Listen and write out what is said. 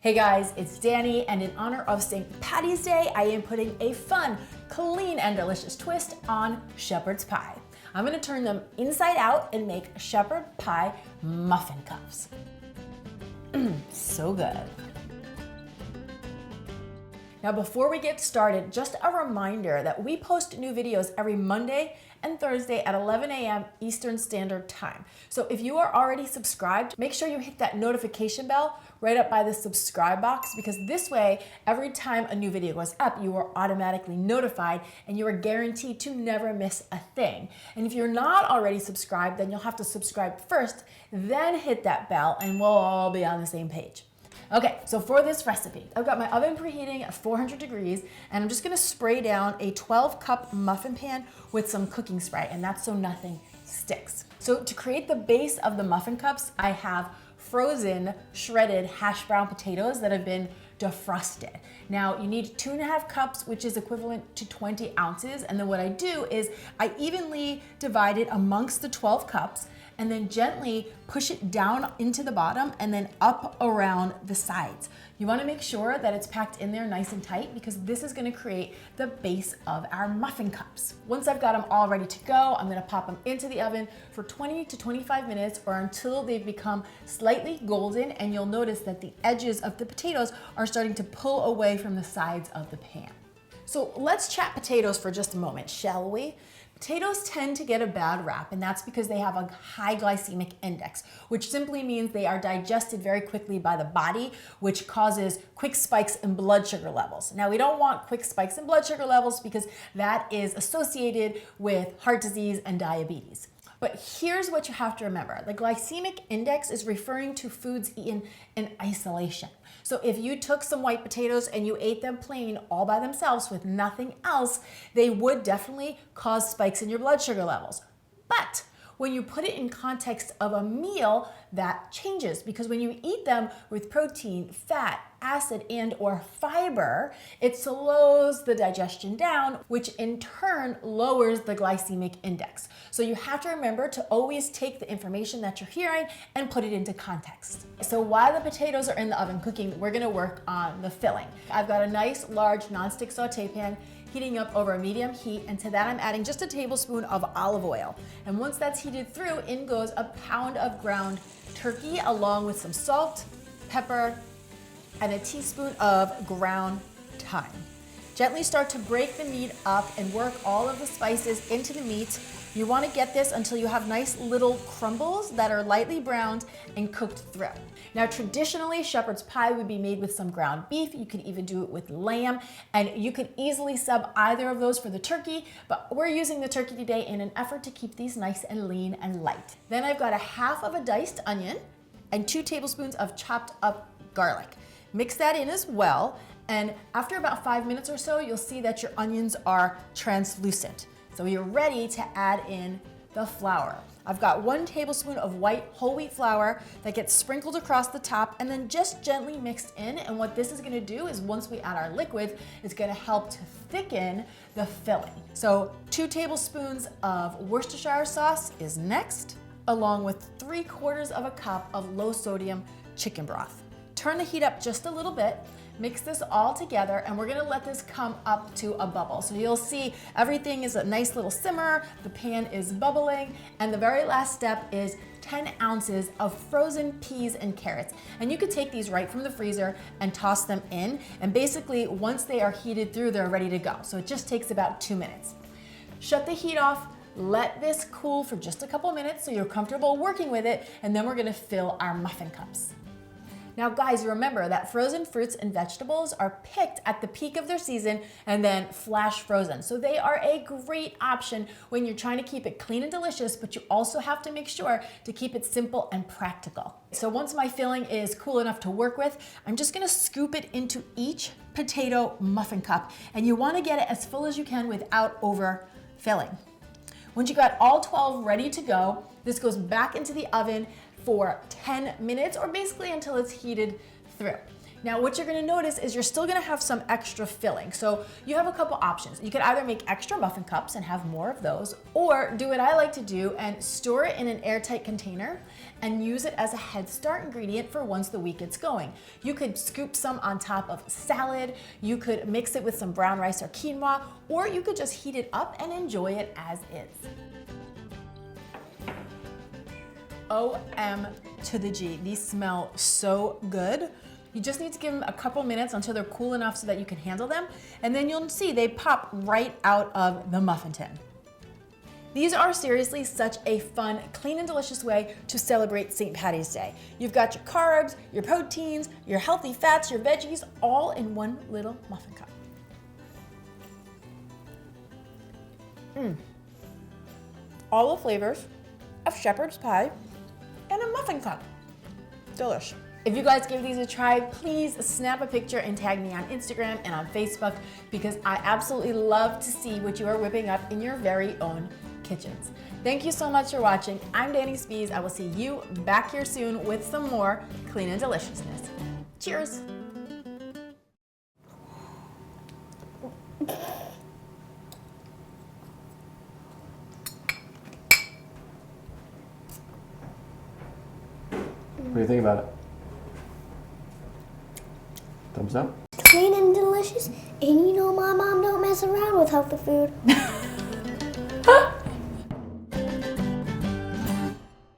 Hey guys, it's Danny, and in honor of St. Paddy's Day, I am putting a fun, clean, and delicious twist on shepherd's pie. I'm gonna turn them inside out and make shepherd pie muffin cups. So good. Now before we get started, just a reminder that we post new videos every Monday and Thursday at 11 a.m. Eastern Standard Time. So if you are already subscribed, make sure you hit that notification bell right up by the subscribe box, because this way, every time a new video goes up, you are automatically notified and you are guaranteed to never miss a thing. And if you're not already subscribed, then you'll have to subscribe first, then hit that bell, and we'll all be on the same page. Okay, so for this recipe, I've got my oven preheating at 400 degrees, and I'm just gonna spray down a 12-cup muffin pan with some cooking spray, and that's so nothing sticks. So to create the base of the muffin cups, I have frozen shredded hash brown potatoes that have been defrosted. Now you need 2.5 cups, which is equivalent to 20 ounces. And then what I do is I evenly divide it amongst the 12 cups and then gently push it down into the bottom and then up around the sides. You wanna make sure that it's packed in there nice and tight, because this is gonna create the base of our muffin cups. Once I've got them all ready to go, I'm gonna pop them into the oven for 20 to 25 minutes or until they've become slightly golden, and you'll notice that the edges of the potatoes are starting to pull away from the sides of the pan. So let's chat potatoes for just a moment, shall we? Potatoes tend to get a bad rap, and that's because they have a high glycemic index, which simply means they are digested very quickly by the body, which causes quick spikes in blood sugar levels. Now, we don't want quick spikes in blood sugar levels because that is associated with heart disease and diabetes. But here's what you have to remember. The glycemic index is referring to foods eaten in isolation. So if you took some white potatoes and you ate them plain all by themselves with nothing else, they would definitely cause spikes in your blood sugar levels. But when you put it in context of a meal, that changes, because when you eat them with protein, fat, acid, and or fiber, it slows the digestion down, which in turn lowers the glycemic index. So you have to remember to always take the information that you're hearing and put it into context. So while the potatoes are in the oven cooking, we're gonna work on the filling. I've got a nice large nonstick saute pan heating up over a medium heat, and to that I'm adding just a tablespoon of olive oil. And once that's heated through, in goes a pound of ground turkey along with some salt, pepper, and a teaspoon of ground thyme. Gently start to break the meat up and work all of the spices into the meat. You want to get this until you have nice little crumbles that are lightly browned and cooked through. Now, traditionally, shepherd's pie would be made with some ground beef. You can even do it with lamb, and you could easily sub either of those for the turkey, but we're using the turkey today in an effort to keep these nice and lean and light. Then I've got a half of a diced onion and 2 tablespoons of chopped up garlic. Mix that in as well, and after about 5 minutes or so, you'll see that your onions are translucent. So you're ready to add in the flour. I've got 1 tablespoon of white whole wheat flour that gets sprinkled across the top and then just gently mixed in. And what this is gonna do is, once we add our liquids, it's gonna help to thicken the filling. So 2 tablespoons of Worcestershire sauce is next, along with 3/4 of a cup of low sodium chicken broth. Turn the heat up just a little bit, mix this all together, and we're gonna let this come up to a bubble. So you'll see everything is a nice little simmer, the pan is bubbling, and the very last step is 10 ounces of frozen peas and carrots. And you could take these right from the freezer and toss them in, and basically once they are heated through, they're ready to go. So it just takes about 2 minutes. Shut the heat off, let this cool for just a couple minutes so you're comfortable working with it, and then we're gonna fill our muffin cups. Now guys, remember that frozen fruits and vegetables are picked at the peak of their season and then flash frozen. So they are a great option when you're trying to keep it clean and delicious, but you also have to make sure to keep it simple and practical. So once my filling is cool enough to work with, I'm just gonna scoop it into each potato muffin cup, and you wanna get it as full as you can without overfilling. Once you got all 12 ready to go, this goes back into the oven for 10 minutes, or basically until it's heated through. Now what you're gonna notice is you're still gonna have some extra filling. So you have a couple options. You could either make extra muffin cups and have more of those, or do what I like to do and store it in an airtight container and use it as a head start ingredient for once the week gets going. You could scoop some on top of salad, you could mix it with some brown rice or quinoa, or you could just heat it up and enjoy it as is. OM to the G. These smell so good. You just need to give them a couple minutes until they're cool enough so that you can handle them, and then you'll see they pop right out of the muffin tin. These are seriously such a fun, clean and delicious way to celebrate St. Paddy's Day. You've got your carbs, your proteins, your healthy fats, your veggies, all in one little muffin cup. All the flavors of shepherd's pie in a muffin cup. Delish. If you guys give these a try, please snap a picture and tag me on Instagram and on Facebook, because I absolutely love to see what you are whipping up in your very own kitchens. Thank you so much for watching. I'm Danny Spies. I will see you back here soon with some more clean and deliciousness. Cheers. What do you think about it? Thumbs up? Clean and delicious, and you know my mom don't mess around with healthy food.